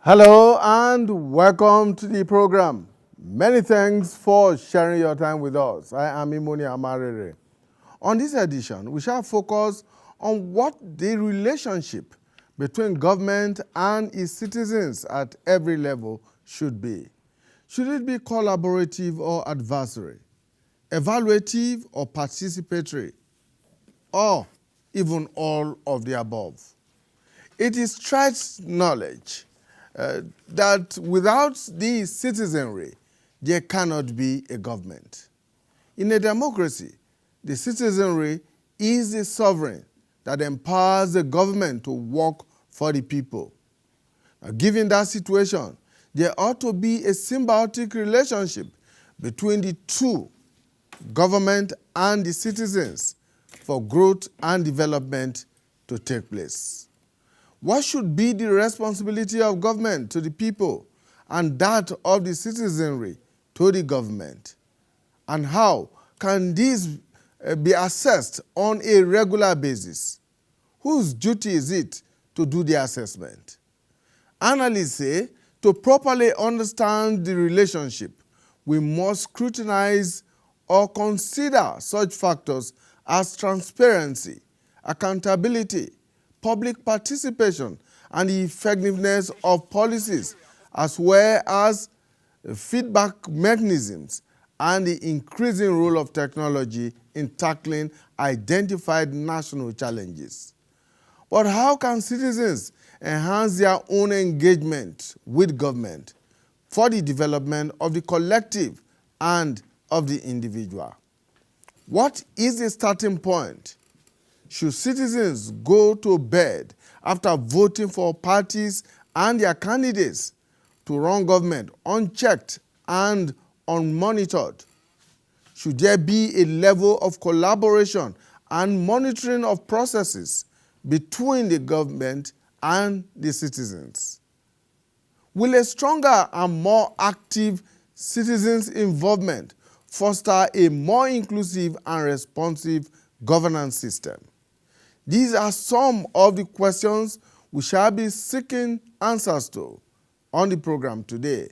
Hello and welcome to the program. Many thanks for sharing your time with us. I am Imoni Amarere. On this edition, we shall focus on what the relationship between government and its citizens at every level should be. Should it be collaborative or adversary, evaluative or participatory, or even all of the above? It is trite knowledge that without the citizenry, there cannot be a government. In a democracy, the citizenry is the sovereign that empowers the government to work for the people. Now, given that situation, there ought to be a symbiotic relationship between the two, government and the citizens, for growth and development to take place. What should be the responsibility of government to the people and that of the citizenry to the government? And how can these be assessed on a regular basis? Whose duty is it to do the assessment? Analysts say to properly understand the relationship, we must scrutinize or consider such factors as transparency, accountability, public participation, and the effectiveness of policies, as well as feedback mechanisms and the increasing role of technology in tackling identified national challenges. But how can citizens enhance their own engagement with government for the development of the collective and of the individual? What is the starting point? Should citizens go to bed after voting for parties and their candidates to run government unchecked and unmonitored? Should there be a level of collaboration and monitoring of processes between the government and the citizens? Will a stronger and more active citizens' involvement foster a more inclusive and responsive governance system? These are some of the questions we shall be seeking answers to on the program today.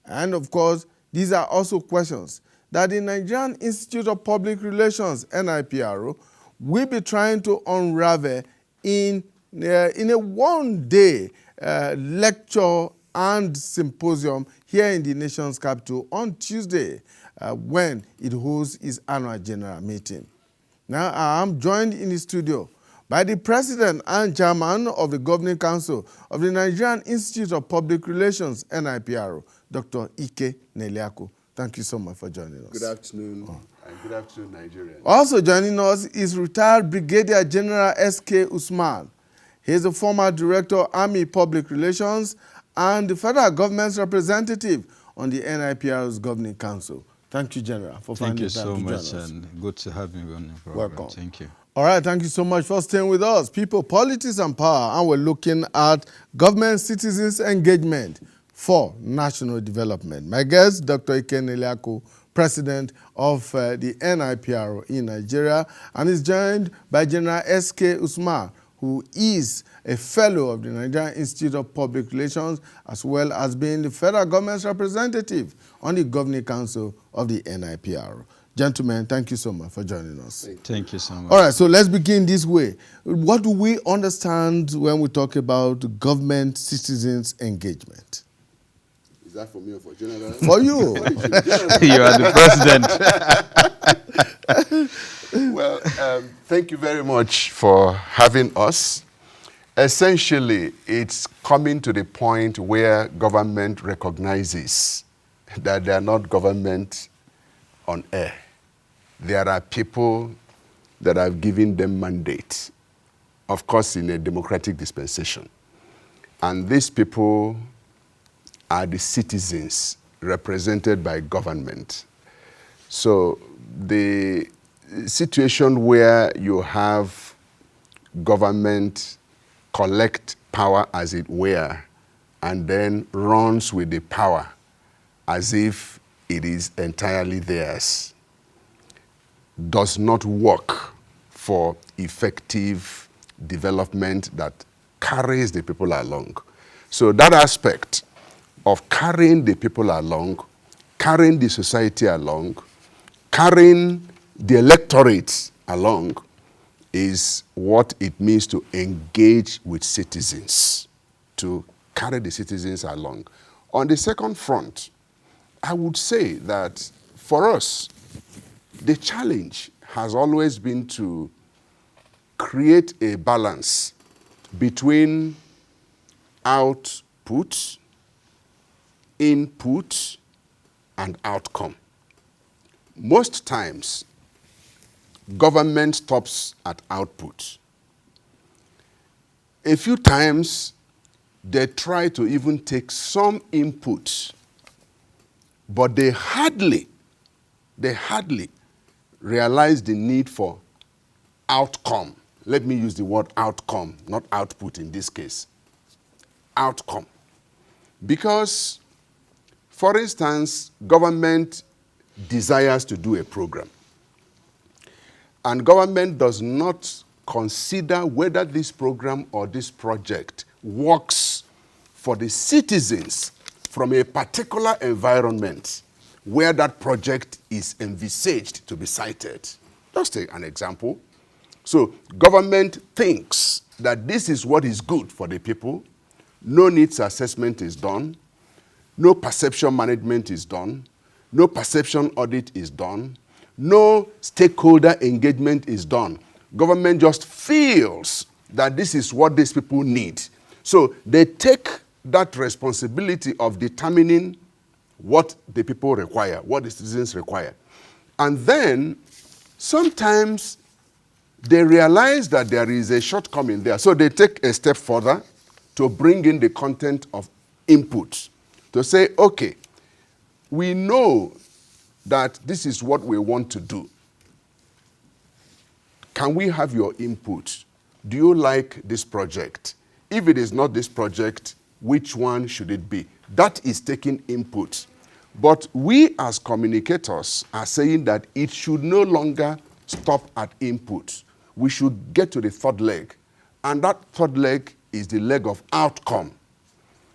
And of course, these are also questions that the Nigerian Institute of Public Relations, NIPRO, will be trying to unravel in a one-day lecture and symposium here in the nation's capital on Tuesday when it hosts its annual general meeting. Now, I am joined in the studio by the President and Chairman of the Governing Council of the Nigerian Institute of Public Relations, NIPRO, Dr. Ike Neliaku. Thank you so much for joining us. Good afternoon, and good afternoon, Nigeria. Also joining us is retired Brigadier General S.K. Usman. He is the former Director of Army Public Relations and the federal government's representative on the NIPRO's Governing Council. Thank you, General, for finding time to join us. Thank you so much, and good to have me on the program. Welcome. Thank you. All right, thank you so much for staying with us. People, politics and power, and we're looking at government citizens engagement for national development. My guest, Dr. Ike Neliaku, President of the NIPRO in Nigeria, and is joined by General S.K. Usman, who is a fellow of the Nigerian Institute of Public Relations, as well as being the federal government's representative on the Governing Council of the NIPRO. Gentlemen, thank you so much for joining us. Thank you so much. All right, so let's begin this way. What do we understand when we talk about government citizens engagement? Is that for me or for General? For you. You are the president. Well, thank you very much for having us. Essentially, it's coming to the point where government recognizes that they are not government on air. There are people that have given them mandate, of course, in a democratic dispensation. And these people are the citizens represented by government. So the situation where you have government collect power, as it were, and then runs with the power as if it is entirely theirs, does not work for effective development that carries the people along. So that aspect of carrying the people along, carrying the society along, carrying the electorate along is what it means to engage with citizens, to carry the citizens along. On the second front, I would say that for us, the challenge has always been to create a balance between output, input, and outcome. Most times, government stops at output. A few times, they try to even take some input, but they hardly realize the need for outcome. Let me use the word outcome, not output in this case. Outcome. Because, for instance, government desires to do a program, and government does not consider whether this program or this project works for the citizens from a particular environment where that project is envisaged to be sited. Just take an example. So government thinks that this is what is good for the people. No needs assessment is done. No perception management is done. No perception audit is done. No stakeholder engagement is done. Government just feels that this is what these people need. So they take that responsibility of determining what the people require, what the citizens require. And then sometimes they realize that there is a shortcoming there. So they take a step further to bring in the content of input, to say, okay, we know that this is what we want to do. Can we have your input? Do you like this project? If it is not this project, which one should it be? That is taking input. But we as communicators are saying that it should no longer stop at input. We should get to the third leg. And that third leg is the leg of outcome.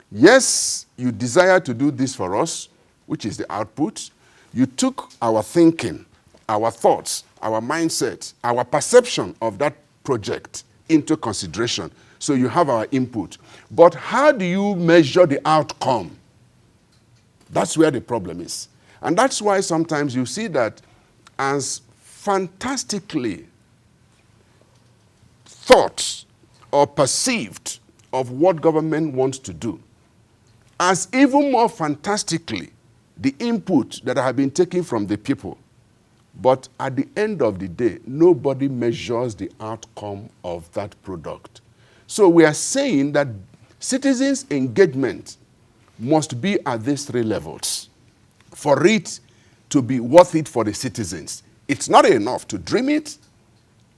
Yes, you desire to do this for us, which is the output. You took our thinking, our thoughts, our mindset, our perception of that project into consideration. So you have our input. But how do you measure the outcome? That's where the problem is. And that's why sometimes you see that as fantastically thought or perceived of what government wants to do, as even more fantastically the input that have been taken from the people. But at the end of the day, nobody measures the outcome of that product. So we are saying that citizens' engagement must be at these three levels for it to be worth it for the citizens. It's not enough to dream it,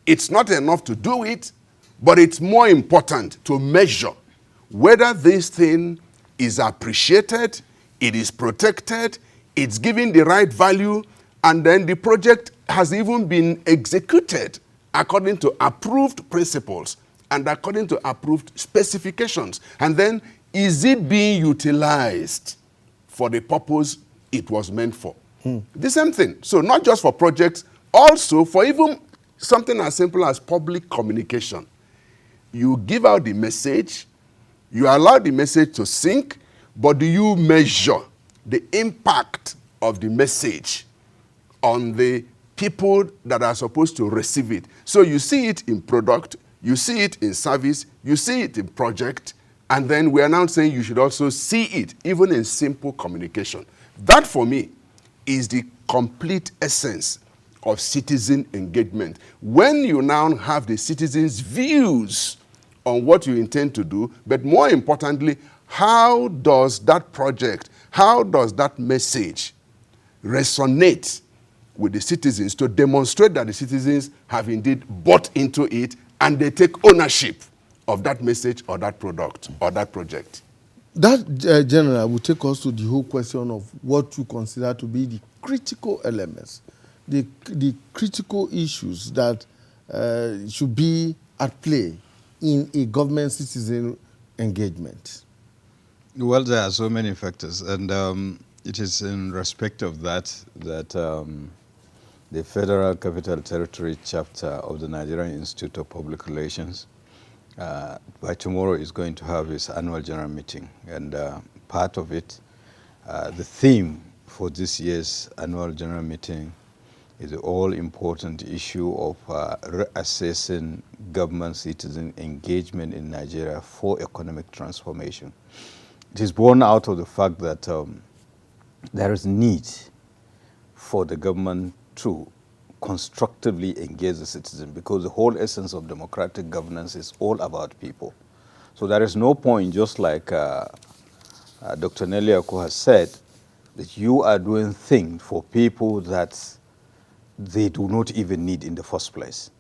it's not enough to do it, but it's more important to measure whether this thing is appreciated, it is protected, it's given the right value, and then the project has even been executed according to approved principles and according to approved specifications. And then, is it being utilized for the purpose it was meant for? The same thing. So not just for projects, also for even something as simple as public communication. You give out the message, you allow the message to sink, but do you measure the impact of the message on the people that are supposed to receive it? So you see it in product, you see it in service, you see it in project, and then we are now saying you should also see it even in simple communication. That for me is the complete essence of citizen engagement. When you now have the citizens' views on what you intend to do, but more importantly, how does that project, how does that message resonate with the citizens to demonstrate that the citizens have indeed bought into it and they take ownership of that message or that product or that project? That, General, will take us to the whole question of what you consider to be the critical elements, the critical issues that should be at play in a government-citizen engagement. Well, there are so many factors, and it is in respect of that the Federal Capital Territory chapter of the Nigerian Institute of Public Relations by tomorrow is going to have its annual general meeting, and part of it, the theme for this year's annual general meeting is the all-important issue of reassessing government-citizen engagement in Nigeria for economic transformation. It is born out of the fact that there is need for the government to constructively engage the citizen, because the whole essence of democratic governance is all about people. So there is no point, just like Dr. Neliako has said, that you are doing things for people that they do not even need in the first place.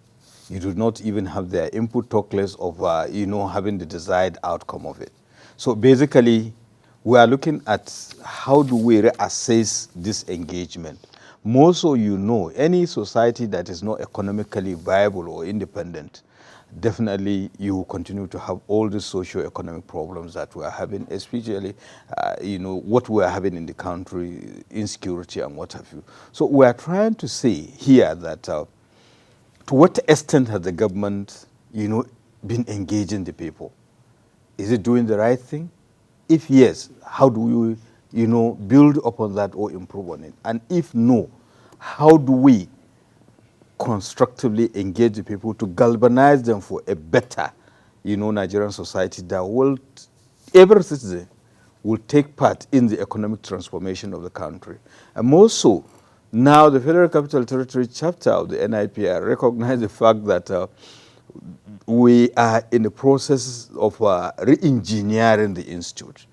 You do not even have their input, talk less of having the desired outcome of it. So basically, we are looking at how do we reassess this engagement. More so, any society that is not economically viable or independent, definitely you will continue to have all the socio-economic problems that we are having, especially, what we are having in the country, insecurity and what have you. So we are trying to say here that to what extent has the government, been engaging the people? Is it doing the right thing? If yes, how do we, build upon that or improve on it? And if no, how do we constructively engage the people to galvanize them for a better, Nigerian society that will, every citizen will take part in the economic transformation of the country. And more so, now the Federal Capital Territory chapter of the NIPR recognize the fact that we are in the process of re-engineering the institute.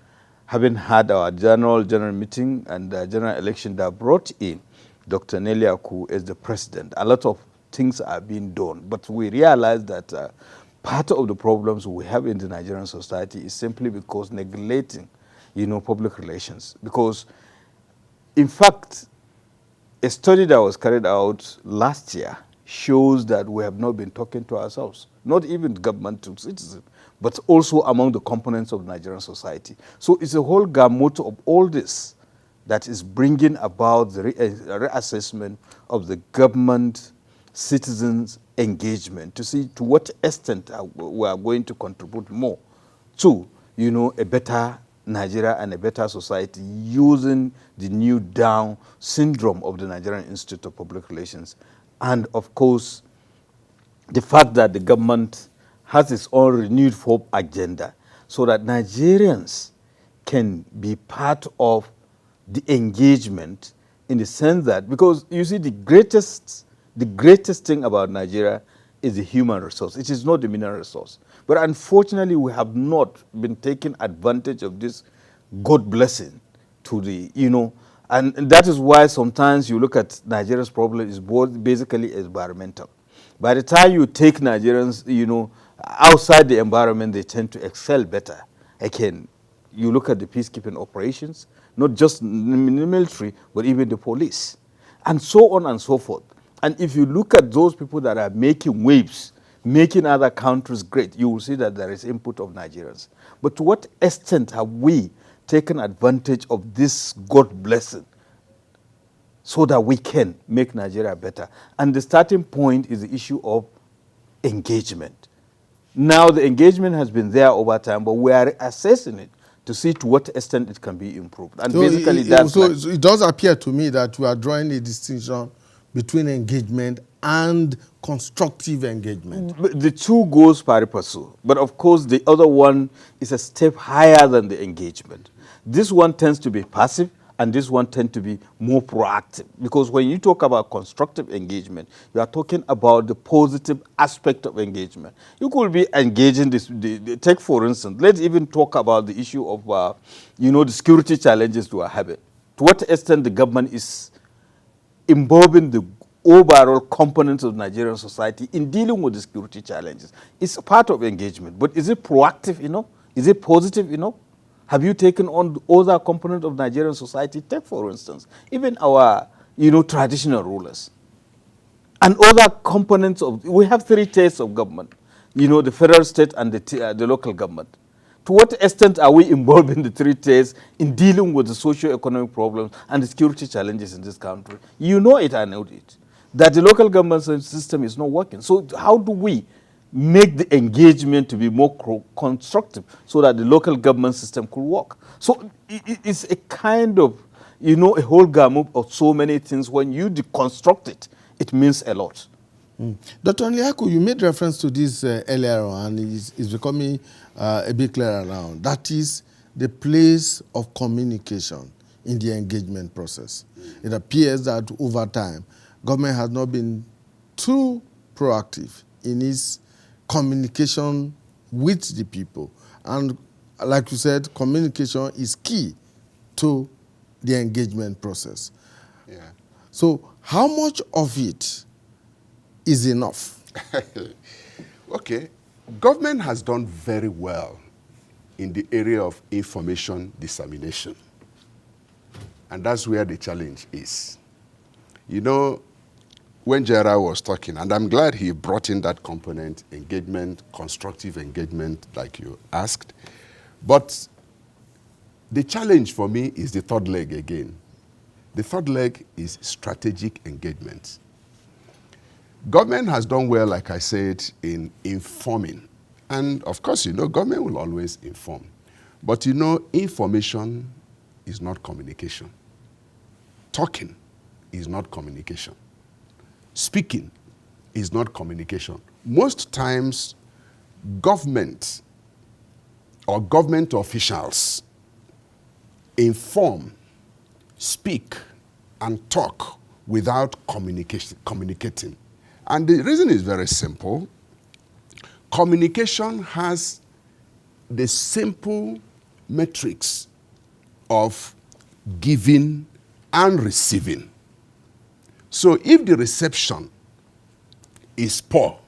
Having had our general meeting and general election that brought in Dr. Neliako as the president, a lot of things are being done. But we realize that part of the problems we have in the Nigerian society is simply because neglecting, public relations. Because, in fact, a study that was carried out last year shows that we have not been talking to ourselves, not even government to citizens, but also among the components of Nigerian society. So it's a whole gamut of all this that is bringing about the reassessment of the government citizens' engagement to see to what extent we are going to contribute more to, a better Nigeria and a better society using the new Down syndrome of the Nigerian Institute of Public Relations. And of course, the fact that the government has its own renewed hope agenda so that Nigerians can be part of the engagement in the sense that, because you see the greatest thing about Nigeria is the human resource. It is not the mineral resource. But unfortunately, we have not been taking advantage of this God blessing to the, and that is why sometimes you look at Nigeria's problem is basically environmental. By the time you take Nigerians, outside the environment, they tend to excel better. Again, you look at the peacekeeping operations, not just the military, but even the police, and so on and so forth. And if you look at those people that are making waves, making other countries great, you will see that there is input of Nigerians. But to what extent have we taken advantage of this God blessing so that we can make Nigeria better? And the starting point is the issue of engagement. Now, the engagement has been there over time, but we are assessing it to see to what extent it can be improved. And So basically, it does appear to me that we are drawing a distinction between engagement and constructive engagement. The two goes pari passu, but of course the other one is a step higher than the engagement. This one tends to be passive, and this one tends to be more proactive. Because when you talk about constructive engagement, you are talking about the positive aspect of engagement. You could be engaging this. Take for instance, let's even talk about the issue of the security challenges we are having. To what extent the government is involving the overall components of Nigerian society in dealing with the security challenges. It's a part of engagement, but is it proactive enough? Is it positive enough? Have you taken on the other components of Nigerian society? Take, for instance, even our, traditional rulers and other components of, we have three tiers of government, the federal, state, and the local government. To what extent are we involved in the three tiers in dealing with the socio-economic problems and the security challenges in this country? You know it, I know it, that the local government system is not working. So how do we make the engagement to be more constructive so that the local government system could work? So it's a kind of, you know, a whole gamut of so many things. When you deconstruct it, it means a lot. Dr. Nliaku, you made reference to this earlier on, and it's becoming a bit clearer now. That is the place of communication in the engagement process. It appears that over time, government has not been too proactive in its communication with the people. And like you said, communication is key to the engagement process. Yeah. So how much of it is enough? Okay. Government has done very well in the area of information dissemination. And that's where the challenge is. You know, when Jera was talking, and I'm glad he brought in that component, engagement, constructive engagement, like you asked. But the challenge for me is the third leg again. The third leg is strategic engagement. Government has done well, like I said, in informing. And of course, you know, government will always inform. But you know, information is not communication. Talking is not communication. Speaking is not communication. Most times, government or government officials inform, speak, and talk without communicating. And the reason is very simple. Communication has the simple metrics of giving and receiving. So if the reception is poor,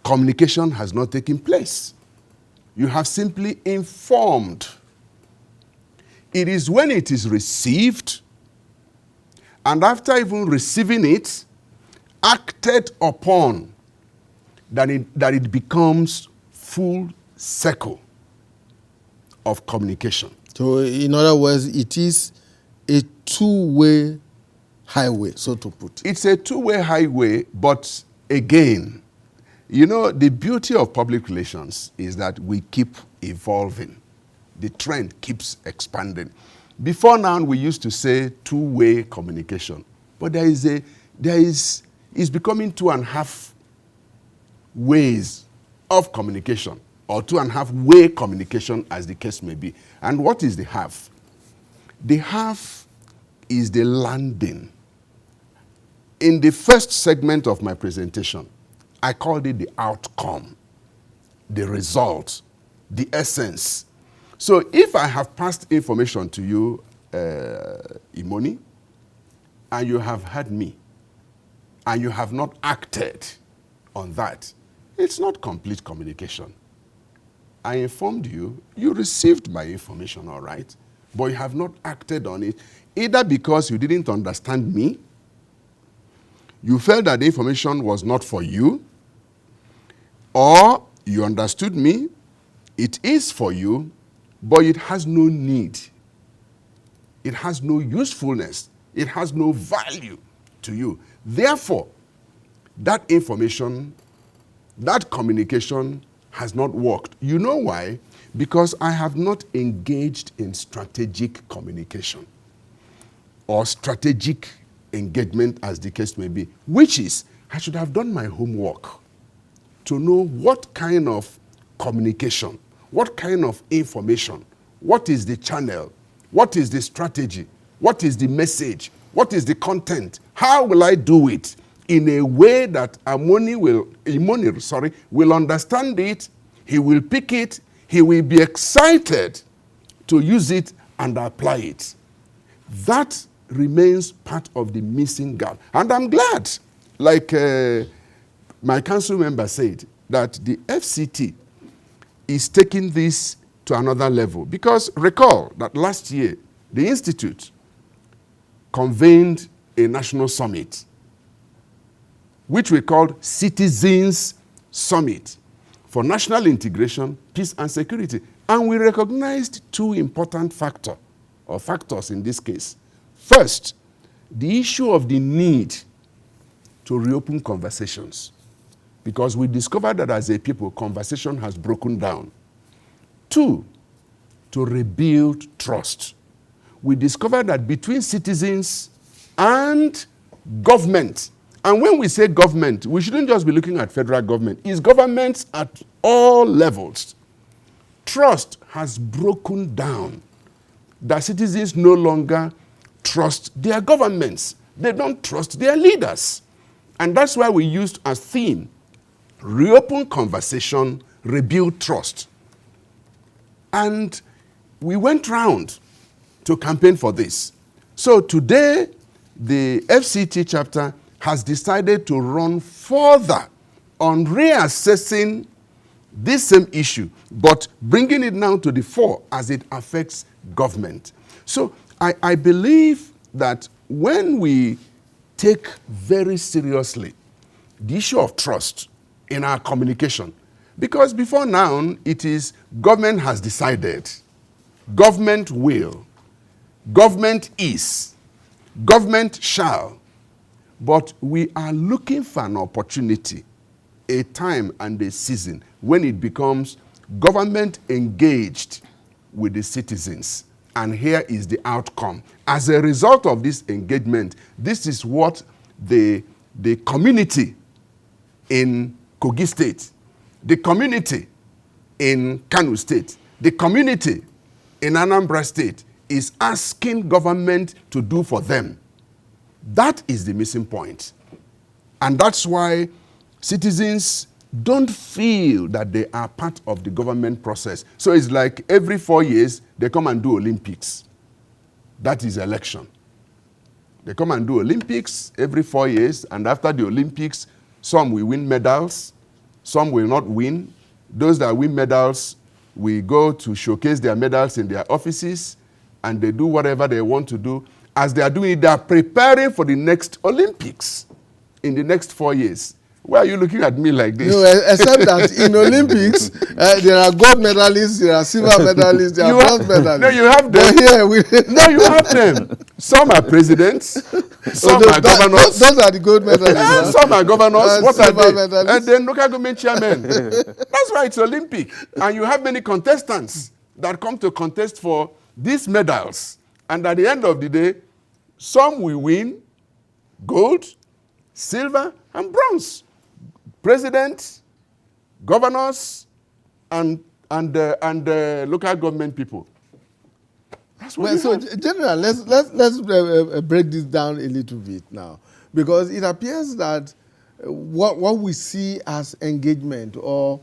communication has not taken place. You have simply informed. It is when it is received, and after even receiving it, acted upon, that it becomes full circle of communication. So in other words, it is a two-way highway, so to put it. It's a two-way highway, but again, you know, the beauty of public relations is that we keep evolving. The trend keeps expanding. Before now, we used to say two-way communication, but it's becoming 2.5 ways of communication, or 2.5 way communication, as the case may be. And what is the half? The half is the landing. In the first segment of my presentation, I called it the outcome, the result, the essence. So if I have passed information to you, Imoni, and you have heard me, and you have not acted on that, it's not complete communication. I informed you, you received my information, all right, but you have not acted on it, either because you didn't understand me, you felt that the information was not for you, or you understood me, it is for you, but it has no need. It has no usefulness. It has no value to you. Therefore, that information, that communication has not worked. You know why? Because I have not engaged in strategic communication or strategic engagement, as the case may be, which is, I should have done my homework to know what kind of communication, what kind of information, what is the channel, what is the strategy, what is the message, what is the content, how will I do it in a way that Imoni will understand it, he will pick it, he will be excited to use it and apply it. That remains part of the missing gap. And I'm glad, like my council member said, that the FCT is taking this to another level. Because recall that last year, the Institute convened a national summit, which we called Citizens Summit, for national integration, peace and security. And we recognized two important factors in this case. First, the issue of the need to reopen conversations, because we discovered that as a people, conversation has broken down. Two, to rebuild trust. We discovered that between citizens and government, and when we say government, we shouldn't just be looking at federal government, it's governments at all levels. Trust has broken down. The citizens no longer trust their governments. They don't trust their leaders. And that's why we used as theme, reopen conversation, rebuild trust. And we went round to campaign for this. So today, the FCT chapter has decided to run further on reassessing this same issue, but bringing it now to the fore as it affects government. So I believe that when we take very seriously the issue of trust in our communication, because before now, it is government has decided, government will, government is, government shall, but we are looking for an opportunity, a time and a season when it becomes government engaged with the citizens. And here is the outcome. As a result of this engagement, this is what the community in Kogi State, the community in Kano State, the community in Anambra State is asking government to do for them. That is the missing point. And that's why citizens don't feel that they are part of the government process. So it's like every 4 years, they come and do Olympics. That is election. They come and do Olympics every 4 years, and after the Olympics, some will win medals, some will not win. Those that win medals will go to showcase their medals in their offices, and they do whatever they want to do. As they are doing it, they are preparing for the next Olympics in the next 4 years. Why are you looking at me like this? No, except that in Olympics, there are gold medalists, there are silver medalists, there are bronze medalists. No, you have them. But here No, you have them. Some are presidents, some are governors. Those are the gold medalists. Some are governors. What are they? Medalists. And then local government chairmen. That's why it's Olympic. And you have many contestants that come to contest for these medals. And at the end of the day, some will win gold, silver, and bronze. President, governors, and local government people. That's what So, General, let's break this down a little bit now, because it appears that what we see as engagement or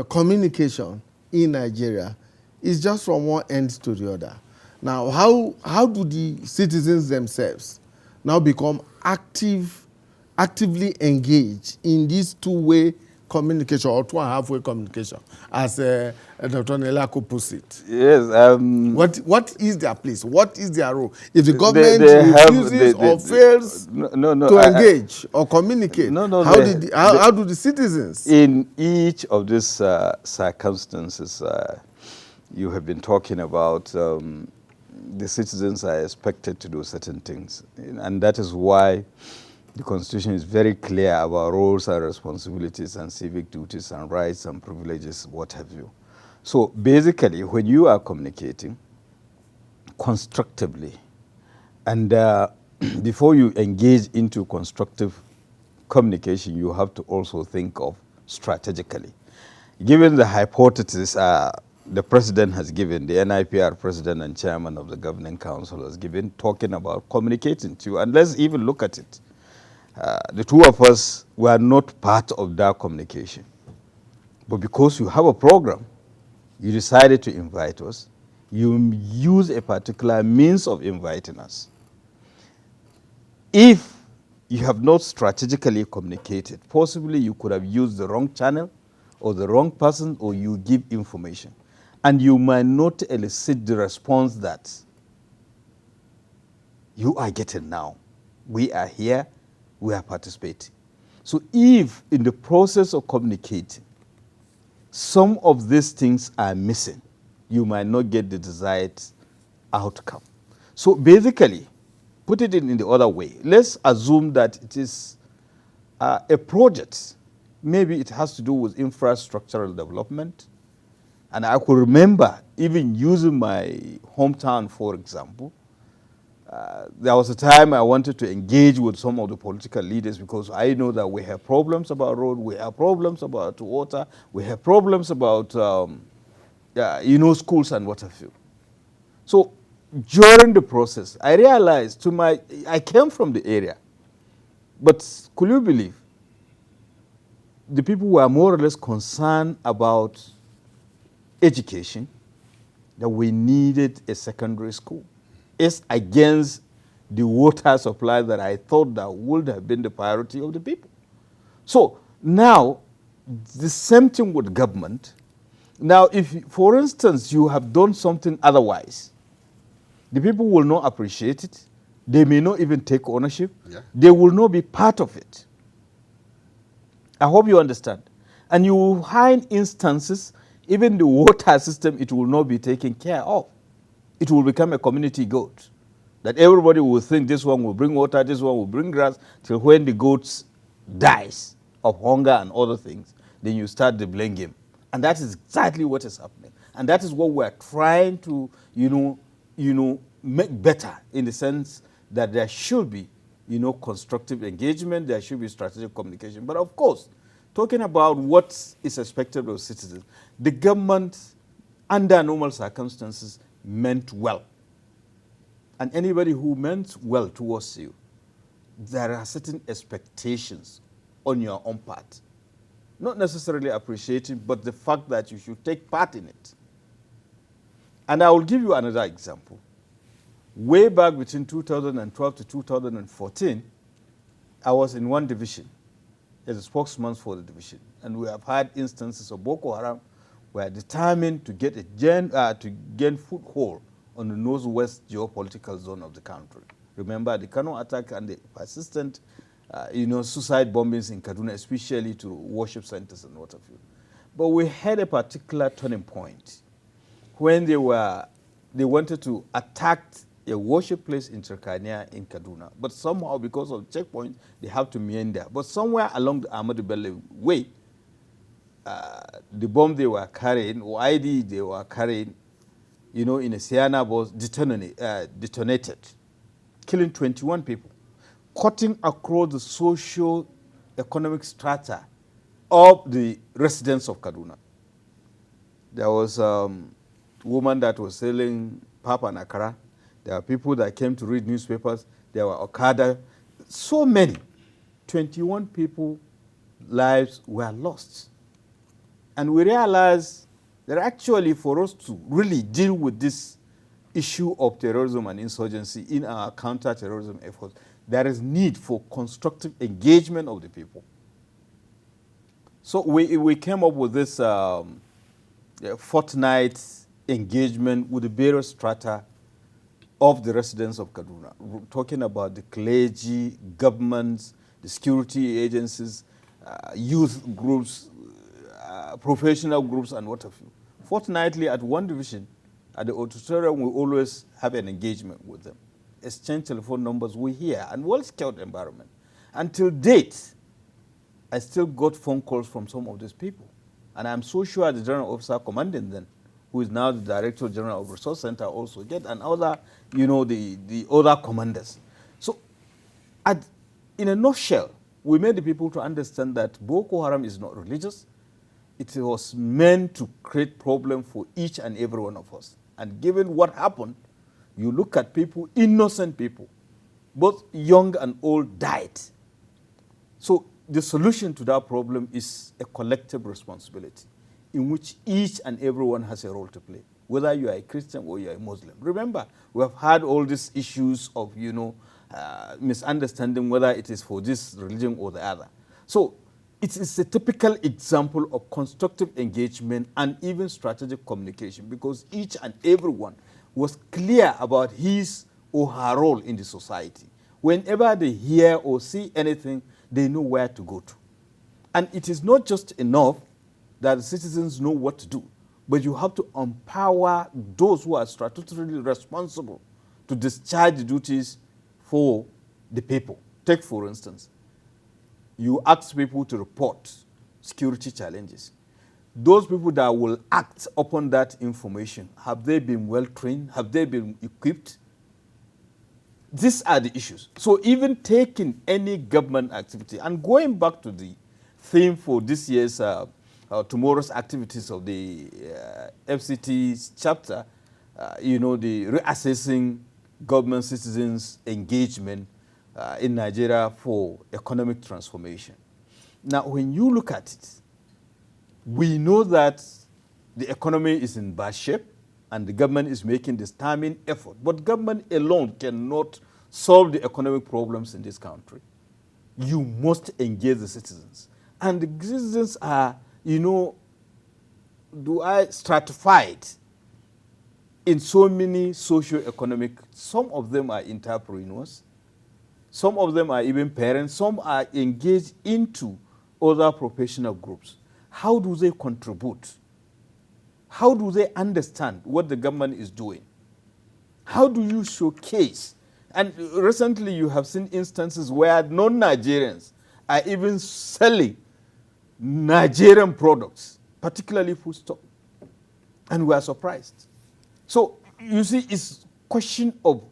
communication in Nigeria is just from one end to the other. Now, how do the citizens themselves now become actively engaged in this two-way communication or two-and-a-half-way communication, as Dr. Nelako puts it? Yes. What is their place? What is their role? If the government refuses or fails to engage or communicate, how do the citizens? In each of these circumstances you have been talking about, the citizens are expected to do certain things. And that is why the Constitution is very clear about roles and responsibilities and civic duties and rights and privileges, what have you. So basically, when you are communicating constructively, and before you engage into constructive communication, you have to also think of strategically. Given the hypothesis the president has given, the NIPR president and chairman of the governing council has given, talking about communicating to you, and let's even look at it. The two of us were not part of that communication. But because you have a program, you decided to invite us, you use a particular means of inviting us. If you have not strategically communicated, possibly you could have used the wrong channel or the wrong person, or you give information. And you might not elicit the response that you are getting now. We are here, we are participating. So if in the process of communicating, some of these things are missing, you might not get the desired outcome. So basically, put it in the other way. Let's assume that it is a project. Maybe it has to do with infrastructural development. And I could remember even using my hometown, for example. There was a time I wanted to engage with some of the political leaders because I know that we have problems about road, we have problems about water, we have problems about schools and what have you. So during the process, I realized I came from the area, but could you believe the people were more or less concerned about education, that we needed a secondary school. It's against the water supply that I thought that would have been the priority of the people. So now, the same thing with government. Now, if, for instance, you have done something otherwise, the people will not appreciate it. They may not even take ownership. Yeah. They will not be part of it. I hope you understand. And you will find instances, even the water system, it will not be taken care of. It will become a community goat. That everybody will think this one will bring water, this one will bring grass, till when the goats dies of hunger and other things, then you start the blame game. And that is exactly what is happening. And that is what we're trying to, make better, in the sense that there should be, constructive engagement, there should be strategic communication. But of course, talking about what is expected of citizens, the government, under normal circumstances, meant well. And anybody who meant well towards you, there are certain expectations on your own part. Not necessarily appreciating, but the fact that you should take part in it. And I will give you another example. Way back between 2012 to 2014, I was in one division as a spokesman for the division. And we have had instances of Boko Haram were determined to get to gain foothold on the northwest geopolitical zone of the country. Remember the Kano attack and the persistent, suicide bombings in Kaduna, especially to worship centers and what have you. But we had a particular turning point when they wanted to attack a worship place in Turkania in Kaduna. But somehow, because of checkpoint, they have to meander. But somewhere along the Ahmadu Bello way, the bomb they were carrying, or ID they were carrying, in a Siena was detonated, killing 21 people, cutting across the socio-economic strata of the residents of Kaduna. There was a woman that was selling pap and akara. There were people that came to read newspapers. There were Okada. So many. 21 people, lives were lost. And we realized that actually for us to really deal with this issue of terrorism and insurgency in our counter-terrorism efforts, there is need for constructive engagement of the people. So we came up with this fortnight engagement with the various strata of the residents of Kaduna, talking about the clergy, governments, the security agencies, youth groups, professional groups, and what have you. Fortnightly at one division, at the auditorium, we always have an engagement with them. Exchange telephone numbers, we hear, and well-secured environment. Until date, I still got phone calls from some of these people. And I'm so sure the general officer commanding them, who is now the Director General of Resource Center, also get, and other, the other commanders. So, in a nutshell, we made the people to understand that Boko Haram is not religious. It was meant to create problem for each and every one of us. And given what happened, you look at people, innocent people, both young and old died. So the solution to that problem is a collective responsibility in which each and everyone has a role to play, whether you are a Christian or you are a Muslim. Remember, we have had all these issues of, misunderstanding whether it is for this religion or the other. So it is a typical example of constructive engagement and even strategic communication, because each and everyone was clear about his or her role in the society. Whenever they hear or see anything, they know where to go to. And it is not just enough that the citizens know what to do. But you have to empower those who are statutorily responsible to discharge the duties for the people. Take, for instance, you ask people to report security challenges. Those people that will act upon that information, have they been well trained? Have they been equipped? These are the issues. So even taking any government activity, and going back to the theme for this year's, tomorrow's activities of the FCT's chapter, the reassessing government citizens' engagement in Nigeria for economic transformation. Now, when you look at it, we know that the economy is in bad shape and the government is making this determined effort. But government alone cannot solve the economic problems in this country. You must engage the citizens. And the citizens are, stratified in so many socio-economic. Some of them are entrepreneurs. Some of them are even parents. Some are engaged into other professional groups. How do they contribute? How do they understand what the government is doing? How do you showcase? And recently you have seen instances where non-Nigerians are even selling Nigerian products, particularly foodstuff. And we are surprised. So you see, it's a question of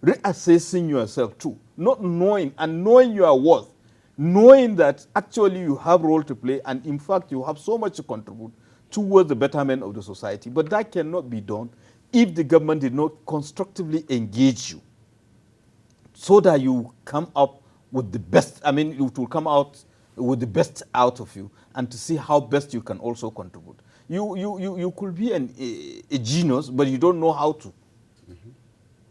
reassessing yourself too, not knowing and knowing your worth, knowing that actually you have a role to play and in fact you have so much to contribute towards the betterment of the society. But that cannot be done if the government did not constructively engage you so that you come up with the best. I mean, it will come out with the best out of you and to see how best you can also contribute. You could be a genius, but you don't know how to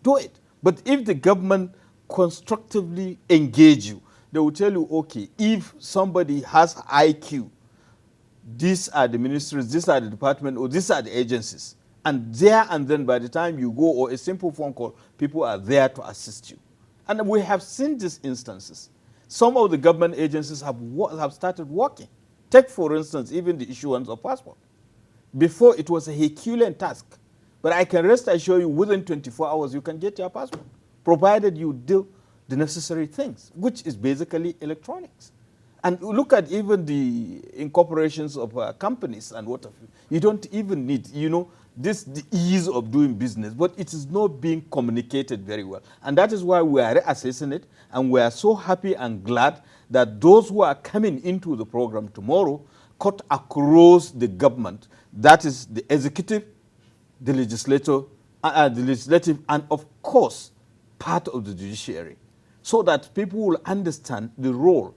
do it. But if the government constructively engage you, they will tell you, okay, if somebody has IQ, these are the ministries, these are the departments, or these are the agencies. And there and then by the time you go, or a simple phone call, people are there to assist you. And we have seen these instances. Some of the government agencies have started working. Take, for instance, even the issuance of passport. Before, it was a Herculean task. But I can rest assure you, within 24 hours, you can get your passport, provided you do the necessary things, which is basically electronics. And look at even the incorporations of companies and what have you. You don't even need, the ease of doing business, but it is not being communicated very well. And that is why we are reassessing it, and we are so happy and glad that those who are coming into the program tomorrow cut across the government, that is the executive, the legislative, and of course, part of the judiciary, so that people will understand the role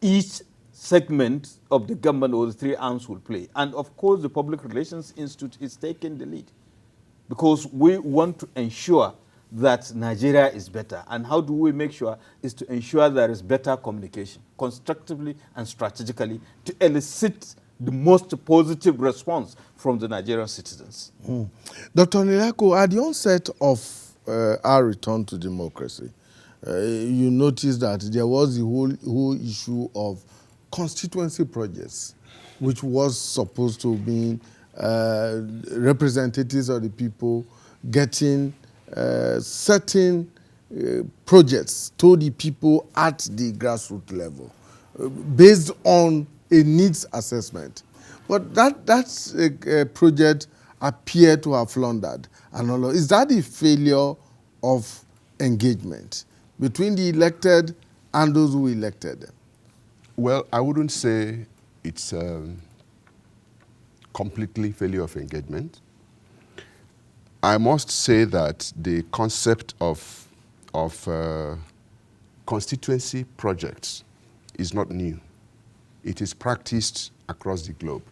each segment of the government or the three arms will play. And of course, the Public Relations Institute is taking the lead because we want to ensure that Nigeria is better. And how do we make sure? Is to ensure there is better communication, constructively and strategically, to elicit the most positive response from the Nigerian citizens. Dr. Nilako, at the onset of our return to democracy, you notice that there was the whole issue of constituency projects, which was supposed to be representatives of the people getting certain projects to the people at the grassroots level, based on a needs assessment. But that project appeared to have floundered. And is that the failure of engagement between the elected and those who elected them? Well, I wouldn't say it's completely failure of engagement. I must say that the concept of constituency projects is not new. It is practiced across the globe.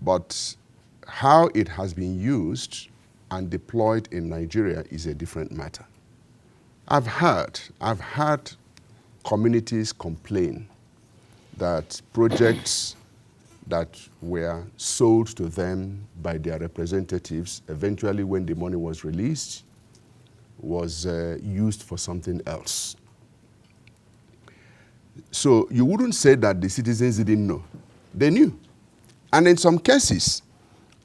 But how it has been used and deployed in Nigeria is a different matter. I've heard communities complain that projects that were sold to them by their representatives, eventually when the money was released, was used for something else. So you wouldn't say that the citizens didn't know. They knew. And in some cases,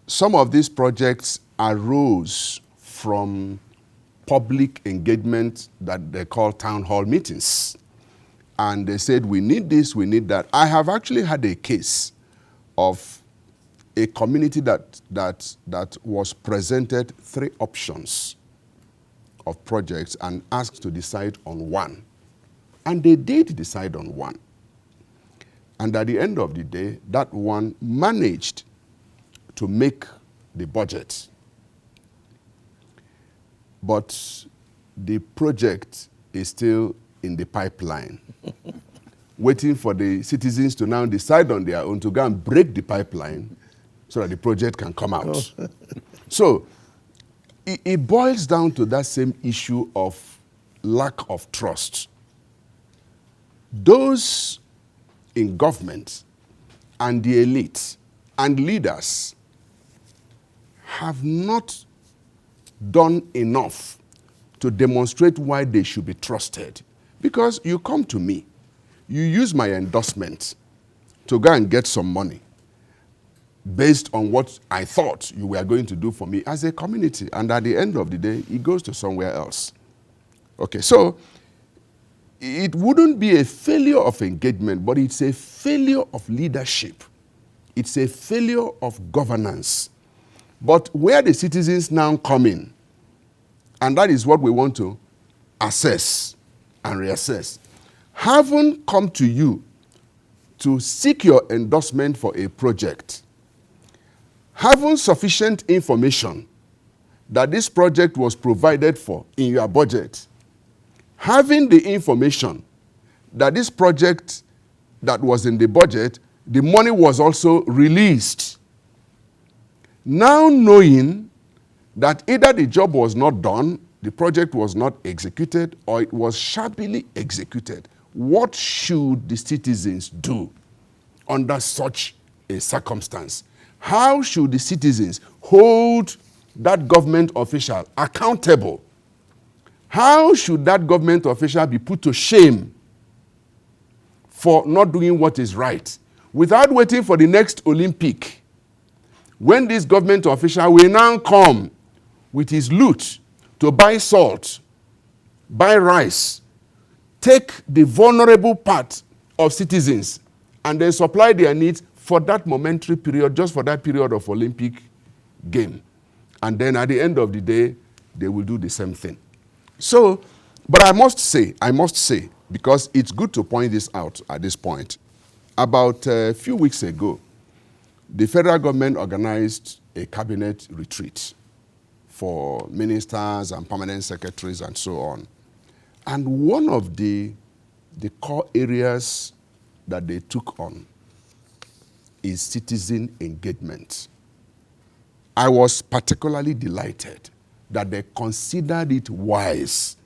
some of these projects arose from public engagement that they call town hall meetings. And they said, we need this, we need that. I have actually had a case of a community that was presented 3 options of projects and asked to decide on one. And they did decide on one. And at the end of the day, that one managed to make the budget. But the project is still in the pipeline, waiting for the citizens to now decide on their own to go and break the pipeline so that the project can come out. Oh. So it boils down to that same issue of lack of trust. Those in government and the elite and leaders have not done enough to demonstrate why they should be trusted. Because you come to me, you use my endorsement to go and get some money based on what I thought you were going to do for me as a community. And at the end of the day, it goes to somewhere else. Okay, so it wouldn't be a failure of engagement, but it's a failure of leadership. It's a failure of governance. But where the citizens now come in, and that is what we want to assess and reassess, haven't come to you to seek your endorsement for a project, having sufficient information that this project was provided for in your budget, having the information that this project that was in the budget, the money was also released. Now knowing that either the job was not done, the project was not executed, or it was shabbily executed, what should the citizens do under such a circumstance? How should the citizens hold that government official accountable? How should that government official be put to shame for not doing what is right without waiting for the next Olympic, when this government official will now come with his loot to buy salt, buy rice, take the vulnerable part of citizens, and then supply their needs for that momentary period, just for that period of Olympic game. And then at the end of the day, they will do the same thing. So, but I must say, because it's good to point this out at this point, about a few weeks ago, the federal government organized a cabinet retreat for ministers and permanent secretaries and so on. And one of the core areas that they took on is citizen engagement. I was particularly delighted that they considered it wise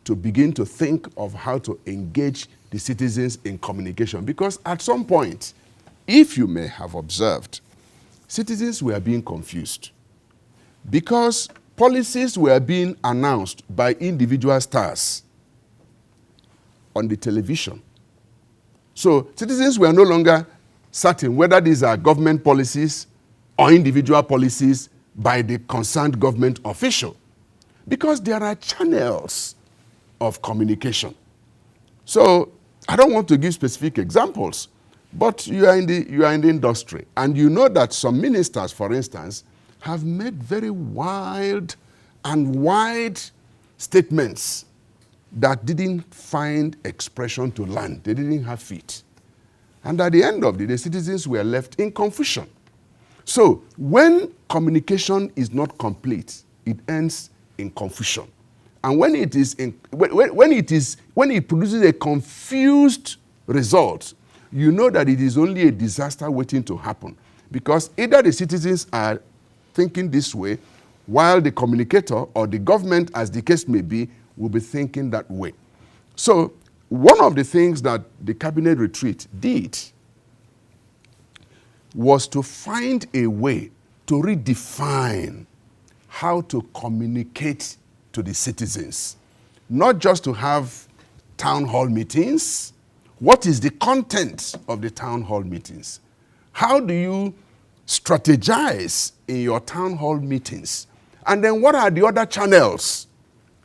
to begin to think of how to engage the citizens in communication. Because at some point, if you may have observed, citizens were being confused because policies were being announced by individual stars on the television. So citizens were no longer certain whether these are government policies or individual policies by the concerned government official, because there are channels of communication. So I don't want to give specific examples, but you are in the industry, and you know that some ministers, for instance, have made very wild and wide statements that didn't find expression to land. They didn't have feet. And at the end of the day, citizens were left in confusion. So when communication is not complete, it ends in confusion. And when it produces a confused result, you know that it is only a disaster waiting to happen. Because either the citizens are thinking this way, while the communicator or the government, as the case may be, will be thinking that way. So one of the things that the cabinet retreat did was to find a way to redefine how to communicate to the citizens. Not just to have town hall meetings. What is the content of the town hall meetings? How do you strategize in your town hall meetings? And then what are the other channels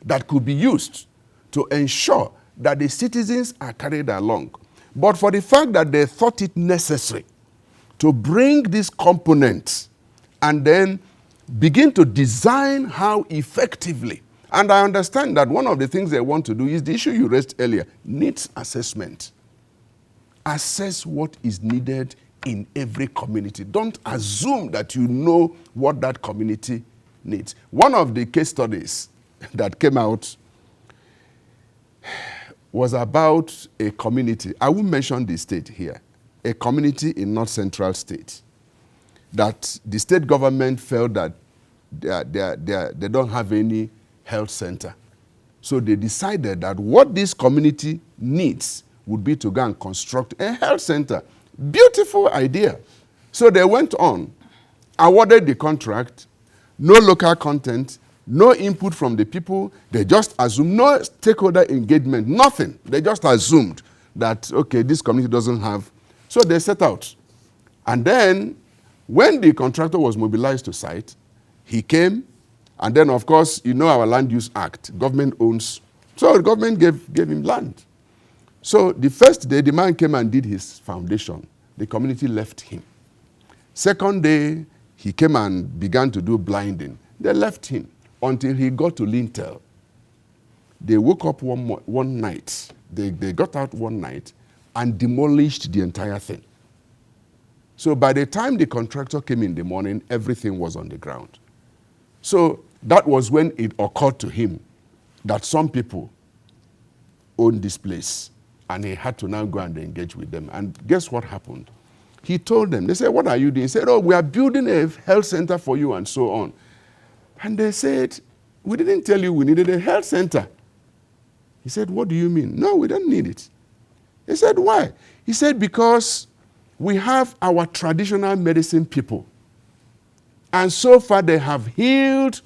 that could be used to ensure that the citizens are carried along? But for the fact that they thought it necessary to bring these components and then begin to design how effectively. And I understand that one of the things they want to do is the issue you raised earlier, needs assessment. Assess what is needed in every community. Don't assume that you know what that community needs. One of the case studies that came out was about a community. I won't mention the state here. A community in North Central State that the state government felt that they don't have any health center. So they decided that what this community needs would be to go and construct a health center. Beautiful idea. So they went on, awarded the contract, no local content, no input from the people. They just assumed, no stakeholder engagement, nothing. They just assumed that, okay, this community doesn't have. So they set out. And then when the contractor was mobilized to site, he came, and then, of course, you know our Land Use Act, government owns. So the government gave him land. So the first day, the man came and did his foundation. The community left him. Second day, he came and began to do blinding. They left him until he got to lintel. They woke up one night. They got out one night and demolished the entire thing. So by the time the contractor came in the morning, everything was on the ground. So that was when it occurred to him that some people own this place, and he had to now go and engage with them. And guess what happened? He told them, they said, what are you doing? He said, oh, we are building a health center for you and so on. And they said, we didn't tell you we needed a health center. He said, what do you mean? No, we don't need it. He said, why? He said, because we have our traditional medicine people. And so far they have healed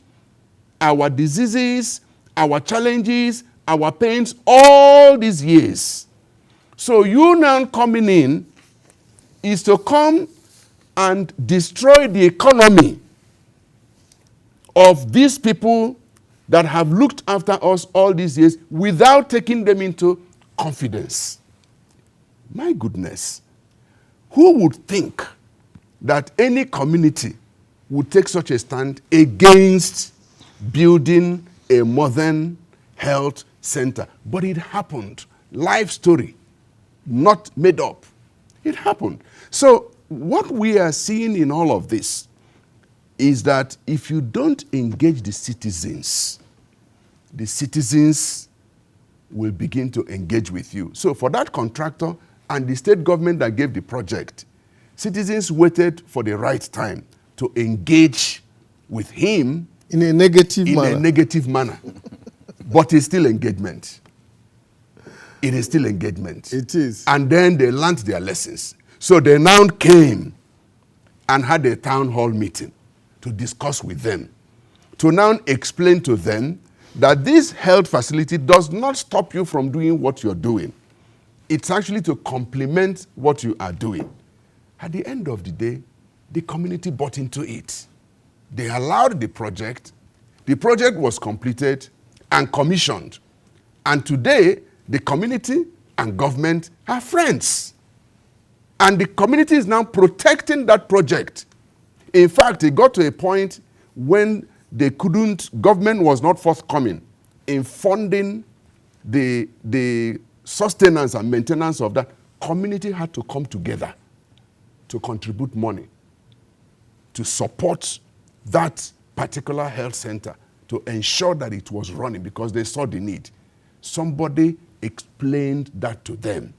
our diseases, our challenges, our pains all these years. So you now coming in is to come and destroy the economy of these people that have looked after us all these years without taking them into confidence. My goodness. Who would think that any community would take such a stand against building a modern health center? But it happened. Life story, not made up. It happened. So what we are seeing in all of this is that if you don't engage the citizens will begin to engage with you. So for that contractor and the state government that gave the project, citizens waited for the right time to engage with him in a negative manner. But it's still engagement. It is still engagement. It is. And then they learned their lessons. So they now came and had a town hall meeting to discuss with them, to now explain to them that this health facility does not stop you from doing what you're doing. It's actually to complement what you are doing. At the end of the day, the community bought into it. They allowed the project. The project was completed and commissioned. And today, the community and government are friends. And the community is now protecting that project. In fact, it got to a point when government was not forthcoming in funding the sustenance and maintenance of that. Community had to come together to contribute money to support that particular health center, to ensure that it was running because they saw the need. Somebody explained that to them,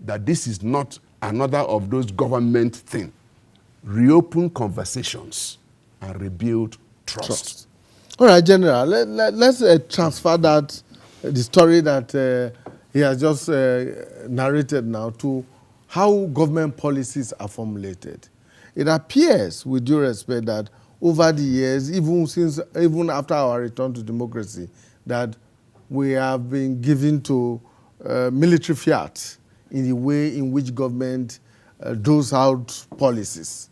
that this is not another of those government things. Reopen conversations and rebuild trust. All right, General, let's transfer that, the story that he has just narrated now, to how government policies are formulated. It appears, with due respect, that over the years, even after our return to democracy, that we have been given to military fiat in the way in which government dose out policies,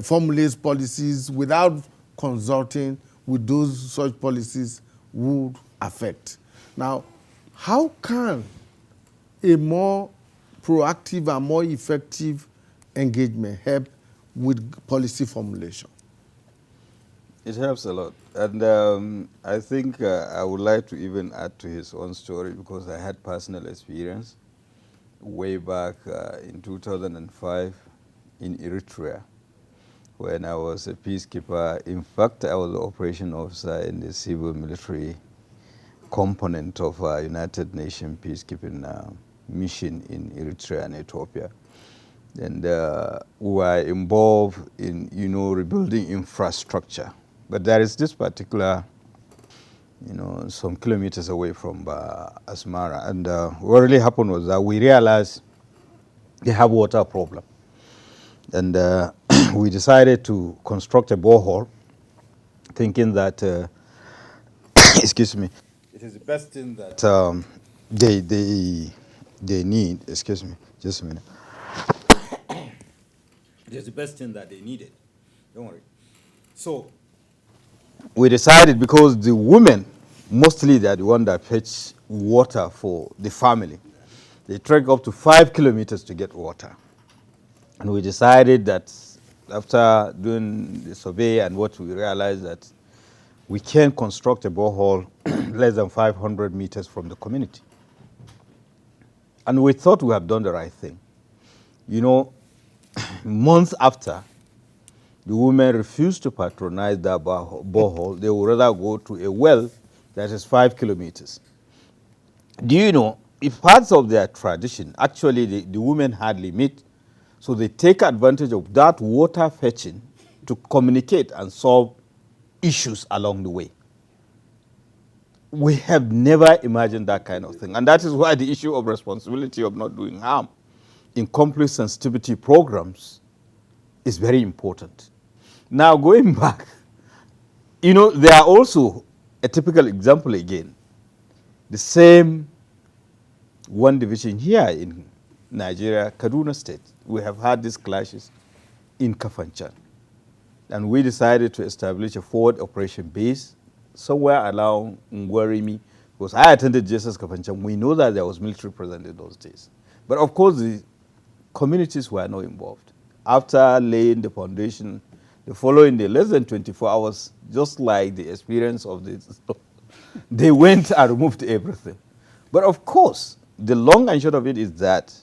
formulates policies without consulting with those such policies would affect. Now, how can a more proactive and more effective engagement help with policy formulation? It helps a lot. And I think I would like to even add to his own story because I had personal experience way back in 2005 in Eritrea when I was a peacekeeper. In fact, I was the operation officer in the civil military component of United Nations peacekeeping mission in Eritrea and Ethiopia. And we were involved in, rebuilding infrastructure. But there is this particular, some kilometers away from Asmara. And what really happened was that we realized they have water problem. And we decided to construct a borehole, thinking that, excuse me, it is the best thing that they need. Excuse me, just a minute. It is the best thing that they needed. Don't worry. So we decided because the women, mostly they are the one that fetch water for the family. They trek up to 5 kilometers to get water. And we decided that after doing the survey and what we realized that we can construct a borehole less than 500 meters from the community. And we thought we have done the right thing. Months after, the women refused to patronize that borehole. They would rather go to a well that is 5 kilometers. Do you know, if parts of their tradition, actually the women hardly meet, so they take advantage of that water fetching to communicate and solve issues along the way. We have never imagined that kind of thing. And that is why the issue of responsibility of not doing harm in conflict sensitivity programs is very important. Now, going back, there are also a typical example again. The same one division here in Nigeria, Kaduna State, we have had these clashes in Kafanchan. And we decided to establish a forward operation base somewhere around Ngwarimi, because I attended JSS Kafanchan. We know that there was military present in those days. But of course, the communities were not involved. After laying the foundation, the following day, less than 24 hours, just like the experience of this, they went and removed everything. But of course, the long and short of it is that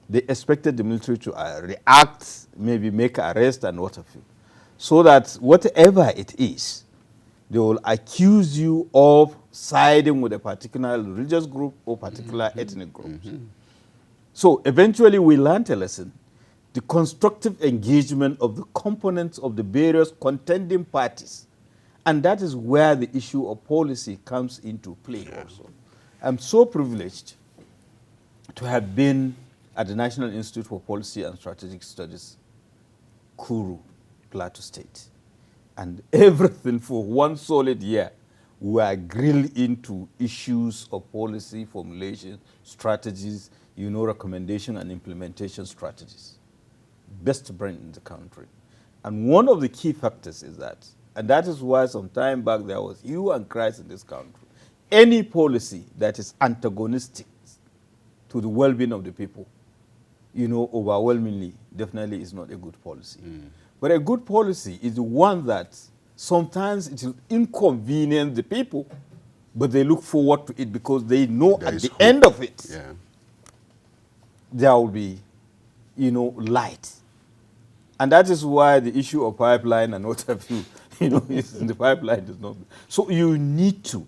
they expected the military to react, maybe make arrest and what have you, so that whatever it is, they will accuse you of siding with a particular religious group or particular ethnic groups. So eventually we learned a lesson. The constructive engagement of the components of the various contending parties. And that is where the issue of policy comes into play also. I'm so privileged to have been at the National Institute for Policy and Strategic Studies, Kuru, Plateau State. And everything for one solid year, we are grilled into issues of policy formulation, strategies, recommendation and implementation strategies. Best brain in the country. And one of the key factors is that, and that is why some time back there was hue and cries in this country. Any policy that is antagonistic to the well-being of the people, overwhelmingly, definitely is not a good policy. But a good policy is the one that sometimes it will inconvenience the people, but they look forward to it because they know at the end of it, there will be, light. And that is why the issue of pipeline and what have you, is in the pipeline is not. So you need to,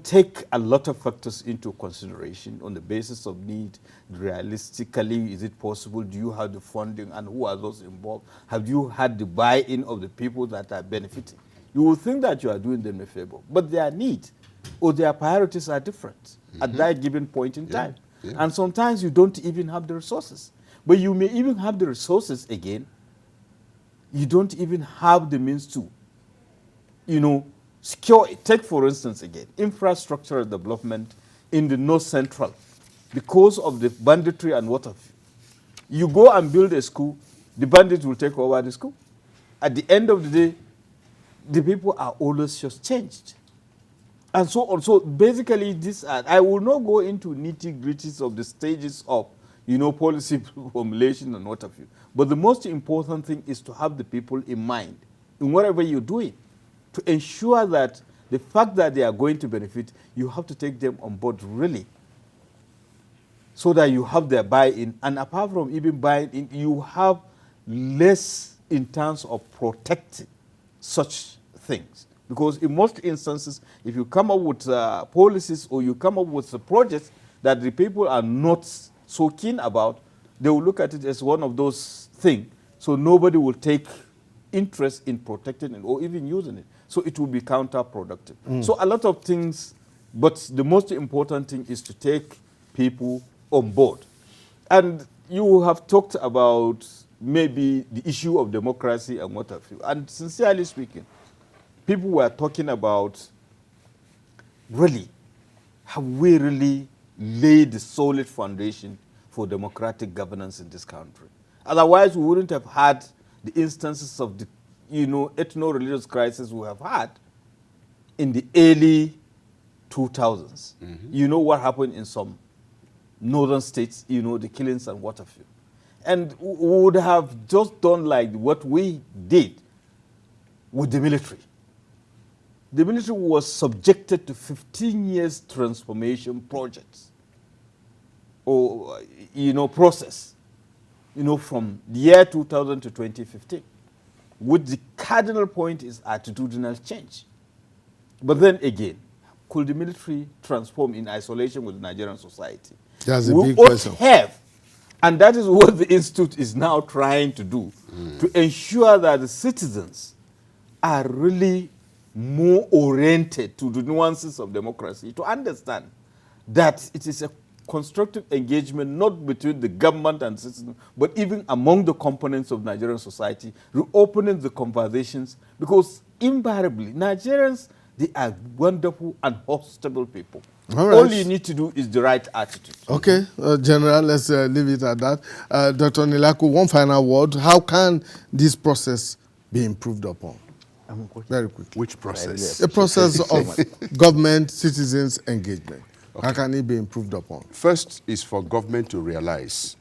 take a lot of factors into consideration on the basis of need. Realistically, is it possible? Do you have the funding and who are those involved? Have you had the buy-in of the people that are benefiting? You will think that you are doing them a favor, but their need or their priorities are different at that given point in time. And sometimes you don't even have the resources. But you may even have the resources again. You don't even have the means to, secure it. Take, for instance, again, infrastructural development in the North Central. Because of the banditry and what have You go and build a school, the bandits will take over the school. At the end of the day, the people are always just changed. And so on. So basically, I will not go into nitty-gritties of the stages of, policy formulation and what have you. But the most important thing is to have the people in mind in whatever you're doing, to ensure that the fact that they are going to benefit, you have to take them on board really, so that you have their buy-in. And apart from even buying in, you have less in terms of protecting such things. Because in most instances, if you come up with policies or you come up with projects that the people are not so keen about, they will look at it as one of those things. So nobody will take interest in protecting it or even using it. So it will be counterproductive. So a lot of things, but the most important thing is to take people on board. And you have talked about maybe the issue of democracy and what have you. And sincerely speaking, people were talking about, really, have we really laid the solid foundation for democratic governance in this country? Otherwise, we wouldn't have had the instances of the, ethno-religious crisis we have had in the early 2000s. You know what happened in some northern states, the killings and what have you. And we would have just done like what we did with the military. The military was subjected to 15 years transformation projects or, process, from the year 2000 to 2015, which the cardinal point is attitudinal change. But then again, could the military transform in isolation with the Nigerian society? That's a we big ought question. have, and that is what the Institute is now trying to do, to ensure that the citizens are really more oriented to the nuances of democracy, to understand that it is a constructive engagement not between the government and citizens, but even among the components of Nigerian society, reopening the conversations, because invariably, Nigerians, they are wonderful and hospitable people. All right. All you need to do is the right attitude. Okay, General, let's leave it at that. Dr. Nilaku, one final word. How can this process be improved upon? Very quickly. Which process? The process of government citizens engagement. Okay. How can it be improved upon? First is for government to realize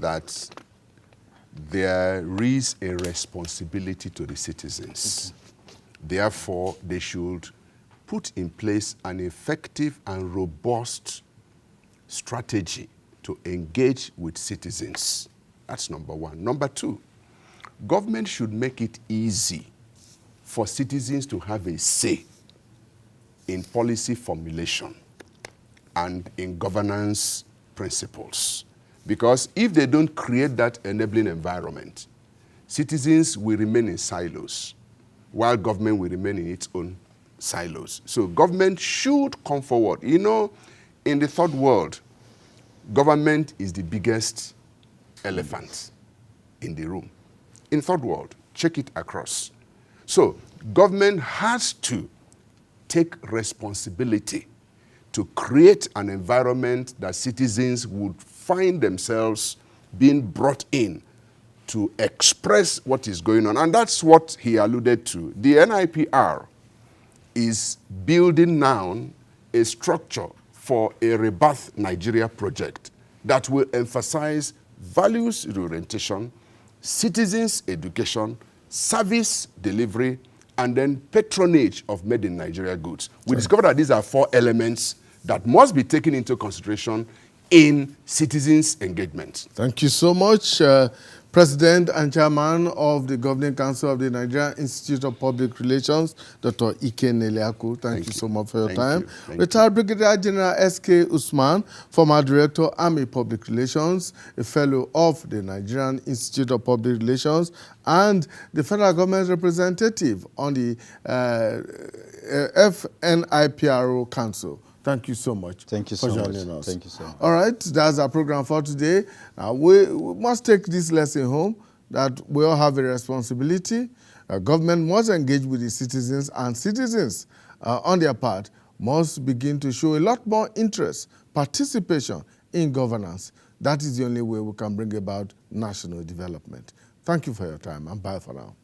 that there is a responsibility to the citizens. Therefore, they should put in place an effective and robust strategy to engage with citizens. That's number one. Number two, government should make it easy for citizens to have a say in policy formulation and in governance principles. Because if they don't create that enabling environment, citizens will remain in silos, while government will remain in its own silos. So government should come forward. In the third world, government is the biggest elephant in the room. In third world, check it across. So government has to take responsibility to create an environment that citizens would find themselves being brought in to express what is going on. And that's what he alluded to. The NIPR is building now a structure for a Rebirth Nigeria project that will emphasize values orientation, citizens education, service delivery, and then patronage of made in Nigeria goods. We discovered that these are 4 elements that must be taken into consideration in citizens' engagement. Thank you so much, President and Chairman of the Governing Council of the Nigerian Institute of Public Relations, Dr. Ike Neliaku. Thank you so much for your time. Retired Brigadier General S.K. Usman, former Director, Army Public Relations, a Fellow of the Nigerian Institute of Public Relations, and the Federal Government representative on the FNIPRO Council. Thank you so much. Thank you for so joining much. us. Thank you so much. All right, that's our program for today. We must take this lesson home that we all have a responsibility. Government must engage with the citizens, and citizens, on their part, must begin to show a lot more interest, participation in governance. That is the only way we can bring about national development. Thank you for your time, and bye for now.